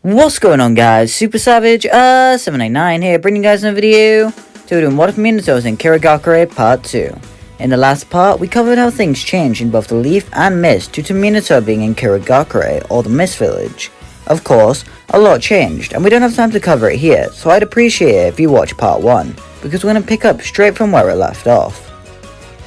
What's going on, guys? Super Savage 789 here, bringing you guys another video. So we're doing What If Minato was in Kirigakure Part 2. In the last part, we covered how things changed in both the Leaf and Mist due to Minato being in Kirigakure, or the Mist Village. Of course, a lot changed, and we don't have time to cover it here, so I'd appreciate it if you watch Part 1, because we're going to pick up straight from where it left off.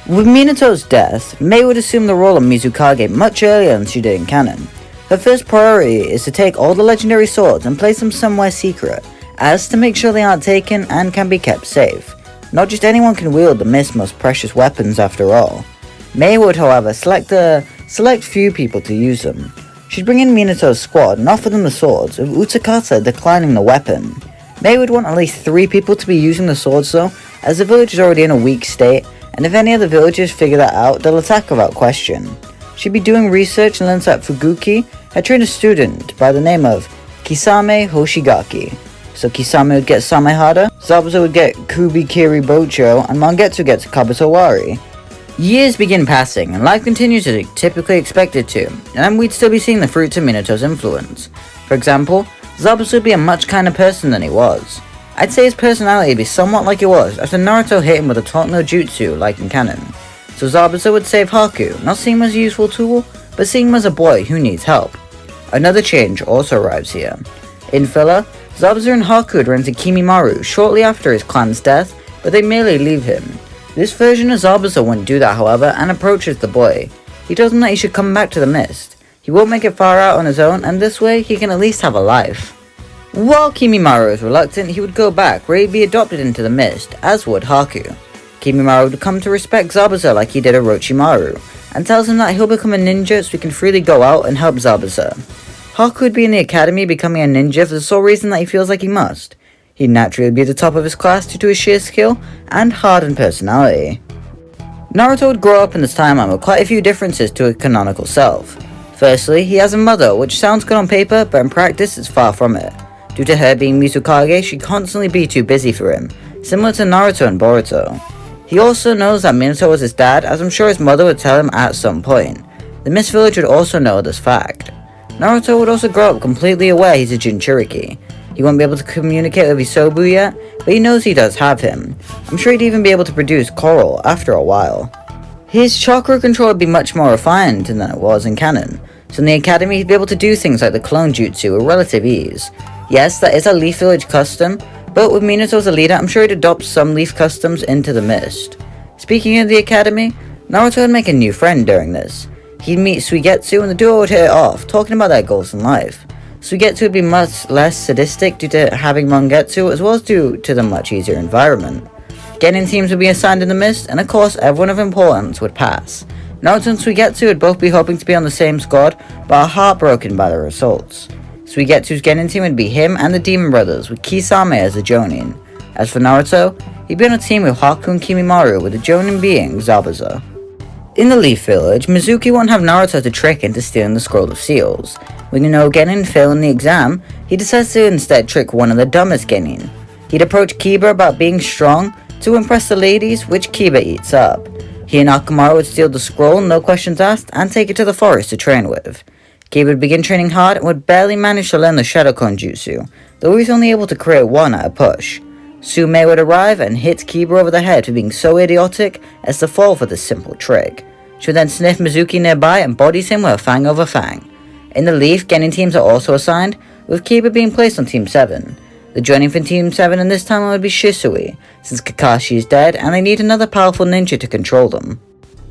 With Minato's death, Mei would assume the role of Mizukage much earlier than she did in canon. Her first priority is to take all the legendary swords and place them somewhere secret, as to make sure they aren't taken and can be kept safe. Not just anyone can wield the Mist's most precious weapons after all. Mei would, however, select a few people to use them. She'd bring in Minato's squad and offer them the swords, with Utakata declining the weapon. Mei would want at least 3 people to be using the swords though, as the village is already in a weak state, and if any other villagers figure that out, they'll attack without question. She'd be doing research and learns that Fuguki had trained a student by the name of Kisame Hoshigaki. So Kisame would get Samehada, Zabuza would get Kubikiri Bocho, and Mangetsu gets Kabuto. Years begin passing, and life continues as typically expected to, and we'd still be seeing the fruits of Minato's influence. For example, Zabuza would be a much kinder person than he was. I'd say his personality would be somewhat like it was after Naruto hit him with a talk no jutsu like in canon. So Zabuza would save Haku, not seeing him as a useful tool, but seeing him as a boy who needs help. Another change also arrives here. In filler, Zabuza and Haku would run into Kimimaro shortly after his clan's death, but they merely leave him. This version of Zabuza wouldn't do that, however, and approaches the boy. He tells him that he should come back to the Mist. He won't make it far out on his own, and this way he can at least have a life. While Kimimaro is reluctant, he would go back where he'd be adopted into the Mist, as would Haku. Kimimaro would come to respect Zabuza like he did Orochimaru, and tells him that he'll become a ninja so he can freely go out and help Zabuza. Haku would be in the academy becoming a ninja for the sole reason that he feels like he must. He'd naturally be at the top of his class due to his sheer skill and hardened personality. Naruto would grow up in this timeline with quite a few differences to his canonical self. Firstly, he has a mother, which sounds good on paper, but in practice it's far from it. Due to her being Mizukage, she'd constantly be too busy for him, similar to Naruto and Boruto. He also knows that Minato was his dad, as I'm sure his mother would tell him at some point. The Mist Village would also know this fact. Naruto would also grow up completely aware he's a Jinchuriki. He won't be able to communicate with Isobu yet, but he knows he does have him. I'm sure he'd even be able to produce coral after a while. His chakra control would be much more refined than it was in canon, so in the academy he'd be able to do things like the clone jutsu with relative ease. Yes, that is a Leaf Village custom, but with Minato as a leader, I'm sure he'd adopt some Leaf customs into the Mist. Speaking of the academy, Naruto would make a new friend during this. He'd meet Suigetsu and the duo would hit it off, talking about their goals in life. Suigetsu would be much less sadistic due to having Mangetsu, as well as due to the much easier environment. Genin teams would be assigned in the Mist, and of course everyone of importance would pass. Naruto and Suigetsu would both be hoping to be on the same squad, but are heartbroken by the results. Suigetsu's Genin team would be him and the Demon Brothers, with Kisame as the Jonin. As for Naruto, he'd be on a team with Haku and Kimimaro, with the Jonin being Zabuza. In the Leaf Village, Mizuki won't have Naruto to trick into stealing the Scroll of Seals. When Genin failing the exam, he decides to instead trick one of the dumbest Genin. He'd approach Kiba about being strong to impress the ladies, which Kiba eats up. He and Akamaru would steal the scroll, no questions asked, and take it to the forest to train with. Kiba would begin training hard and would barely manage to learn the Shadow Clone Jutsu, though he was only able to create one at a push. Sume would arrive and hit Kiba over the head for being so idiotic as to fall for this simple trick. She would then sniff Mizuki nearby and bodies him with a fang over fang. In the Leaf, Genin teams are also assigned, with Kiba being placed on Team 7. The joining for Team 7 in this timeline would be Shisui, since Kakashi is dead and they need another powerful ninja to control them.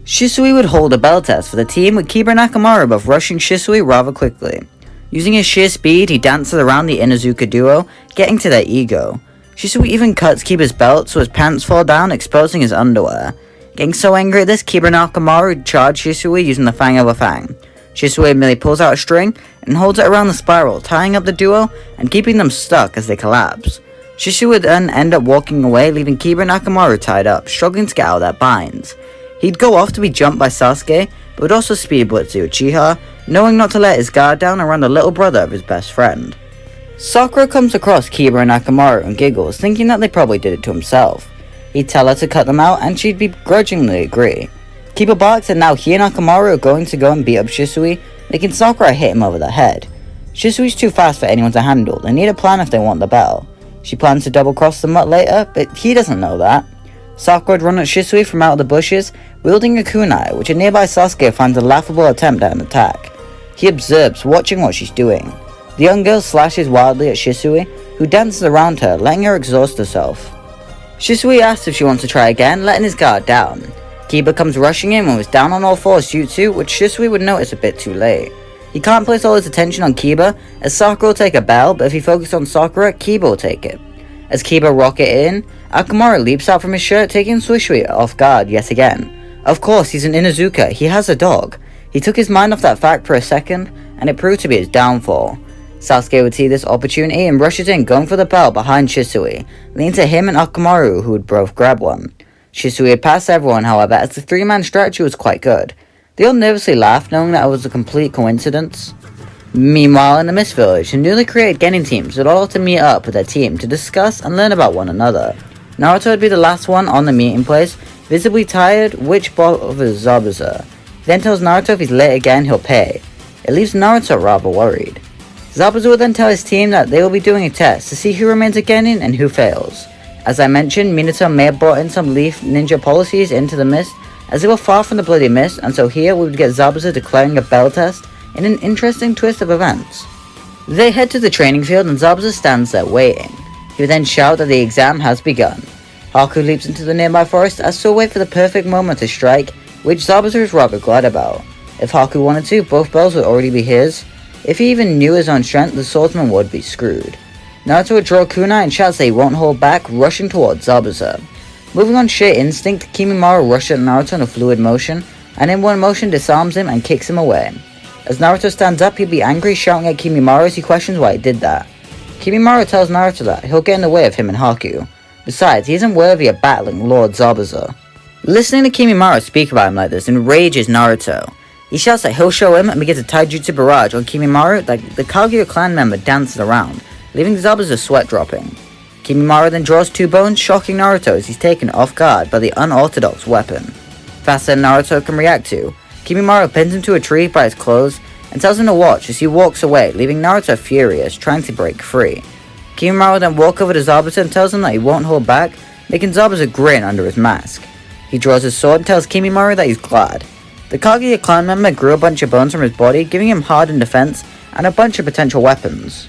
Shisui would hold a bell test for the team, with Kiba and Akamaru both rushing Shisui rather quickly. Using his sheer speed, he dances around the Inuzuka duo, getting to their ego. Shisui even cuts Kiba's belt so his pants fall down, exposing his underwear. Getting so angry at this, Kiba and Akamaru charge Shisui using the fang over fang. Shisui merely pulls out a string and holds it around the spiral, tying up the duo and keeping them stuck as they collapse. Shisui would then end up walking away, leaving Kiba and Akamaru tied up, struggling to get out of their binds. He'd go off to be jumped by Sasuke, but would also speed Blitzy Uchiha, knowing not to let his guard down around the little brother of his best friend. Sakura comes across Kiba and Akamaru and giggles, thinking that they probably did it to himself. He'd tell her to cut them out, and she'd begrudgingly agree. Kiba barks, and now he and Akamaru are going to go and beat up Shisui, making Sakura hit him over the head. Shisui's too fast for anyone to handle. They need a plan if they want the bell. She plans to double cross the mutt later, but he doesn't know that. Sakura would run at Shisui from out of the bushes, wielding a kunai, which a nearby Sasuke finds a laughable attempt at an attack. He observes, watching what she's doing. The young girl slashes wildly at Shisui, who dances around her, letting her exhaust herself. Shisui asks if she wants to try again, letting his guard down. Kiba comes rushing in and was down on all fours jutsu, which Shisui would notice a bit too late. He can't place all his attention on Kiba, as Sakura will take a bell, but if he focuses on Sakura, Kiba will take it. As Kiba rocket in, Akamaru leaps out from his shirt, taking Shisui off guard yet again. Of course, he's an Inuzuka, he has a dog. He took his mind off that fact for a second, and it proved to be his downfall. Sasuke would see this opportunity and rushes in, going for the bell behind Shisui, leading to him and Akamaru, who would both grab one. Shisui had passed everyone, however, as the three-man strategy was quite good. They all nervously laughed, knowing that it was a complete coincidence. Meanwhile, in the Mist Village, the newly created Genin teams would all have to meet up with their team to discuss and learn about one another. Naruto would be the last one on the meeting place, visibly tired, which bothers Zabuza. He then tells Naruto if he's late again, he'll pay. It leaves Naruto rather worried. Zabuza will then tell his team that they will be doing a test to see who remains a Genin and who fails. As I mentioned, Minato may have brought in some Leaf Ninja policies into the Mist, as they were far from the Bloody Mist, and so here we would get Zabuza declaring a bell test in an interesting twist of events. They head to the training field and Zabuza stands there waiting. He would then shout that the exam has begun. Haku leaps into the nearby forest as to wait for the perfect moment to strike, which Zabuza is rather glad about. If Haku wanted to, both bells would already be his. If he even knew his own strength, the swordsman would be screwed. Naruto would draw kunai and shouts that he won't hold back, rushing towards Zabuza. Moving on sheer instinct, Kimimaro rushes at Naruto in a fluid motion, and in one motion disarms him and kicks him away. As Naruto stands up, he'd be angry, shouting at Kimimaro as he questions why he did that. Kimimaro tells Naruto that he'll get in the way of him and Haku. Besides, he isn't worthy of battling Lord Zabuza. Listening to Kimimaro speak about him like this enrages Naruto. He shouts that he'll show him and begins a taijutsu barrage on Kimimaro like the Kaguya clan member dances around, leaving Zabuza sweat dropping. Kimimaro then draws two bones, shocking Naruto as he's taken off guard by the unorthodox weapon. Faster than Naruto can react to, Kimimaro pins him to a tree by his clothes and tells him to watch as he walks away, leaving Naruto furious, trying to break free. Kimimaro then walks over to Zabuza and tells him that he won't hold back, making Zabuza grin under his mask. He draws his sword and tells Kimimaro that he's glad. The Kaguya clan member grew a bunch of bones from his body, giving him hardened defense and a bunch of potential weapons.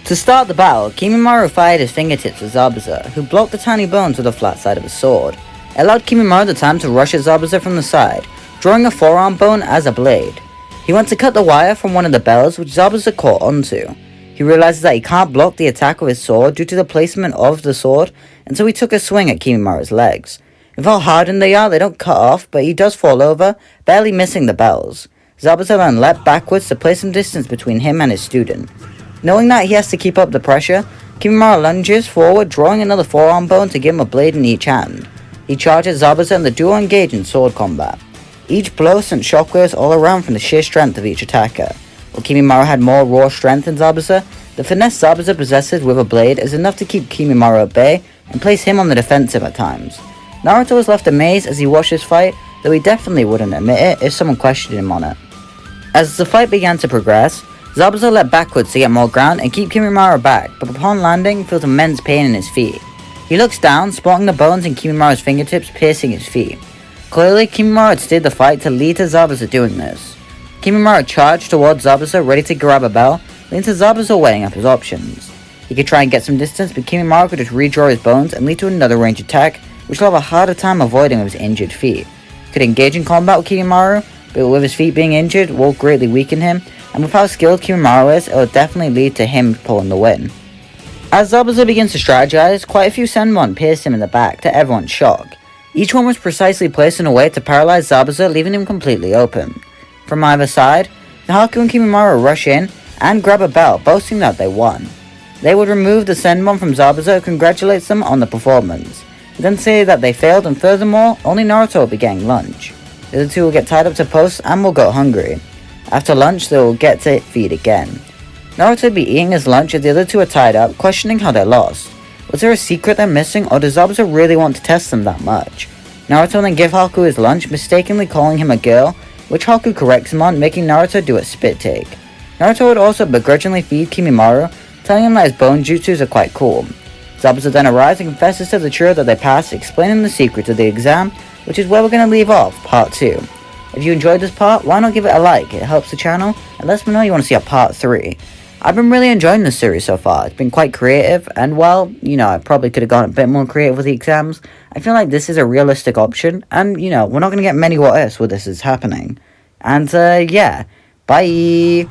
To start the battle, Kimimaro fired his fingertips at Zabuza, who blocked the tiny bones with the flat side of his sword. It allowed Kimimaro the time to rush at Zabuza from the side, drawing a forearm bone as a blade. He went to cut the wire from one of the bells, which Zabuza caught onto. He realizes that he can't block the attack with his sword due to the placement of the sword, and so he took a swing at Kimimaro's legs. With how hardened they are, they don't cut off, but he does fall over, barely missing the bells. Zabuza then leapt backwards to place some distance between him and his student. Knowing that he has to keep up the pressure, Kimimaro lunges forward, drawing another forearm bone to give him a blade in each hand. He charges Zabuza and the duo engage in sword combat. Each blow sent shockwaves all around from the sheer strength of each attacker. While Kimimaro had more raw strength than Zabuza, the finesse Zabuza possesses with a blade is enough to keep Kimimaro at bay and place him on the defensive at times. Naruto was left amazed as he watched this fight, though he definitely wouldn't admit it if someone questioned him on it. As the fight began to progress, Zabuza leapt backwards to get more ground and keep Kimimaro back, but upon landing, feels immense pain in his feet. He looks down, spotting the bones in Kimimaro's fingertips piercing his feet. Clearly, Kimimaro had steered the fight to lead to Zabuza doing this. Kimimaro charged towards Zabuza, ready to grab a bell, leading to Zabuza weighing up his options. He could try and get some distance, but Kimimaro could just redraw his bones and lead to another ranged attack, which he'll have a harder time avoiding with his injured feet. He could engage in combat with Kimimaro, but with his feet being injured, will greatly weaken him, and with how skilled Kimimaro is, it will definitely lead to him pulling the win. As Zabuza begins to strategize, quite a few Senmon pierce him in the back, to everyone's shock. Each one was precisely placed in a way to paralyze Zabuza, leaving him completely open. From either side, Haku and Kimimaro rush in and grab a bell, boasting that they won. They would remove the Senmon from Zabuza, who congratulates them on the performance. They then say that they failed, and furthermore, only Naruto will be getting lunch. The other two will get tied up to posts and will go hungry. After lunch, they will get to feed again. Naruto would be eating his lunch as the other two are tied up, questioning how they lost. Was there a secret they're missing, or does Zabuza really want to test them that much? Naruto then gives Haku his lunch, mistakenly calling him a girl, which Haku corrects him on, making Naruto do a spit take. Naruto would also begrudgingly feed Kimimaro, telling him that his bone jutsus are quite cool. Zabuza then arrives and confesses to the trio that they passed, explaining the secret of the exam, which is where we're going to leave off part 2. If you enjoyed this part, why not give it a like? It helps the channel and lets me know you want to see a part 3. I've been really enjoying this series so far. It's been quite creative, and while, I probably could have gone a bit more creative with the exams, I feel like this is a realistic option, and, we're not going to get many what ifs where this is happening. And, yeah, bye!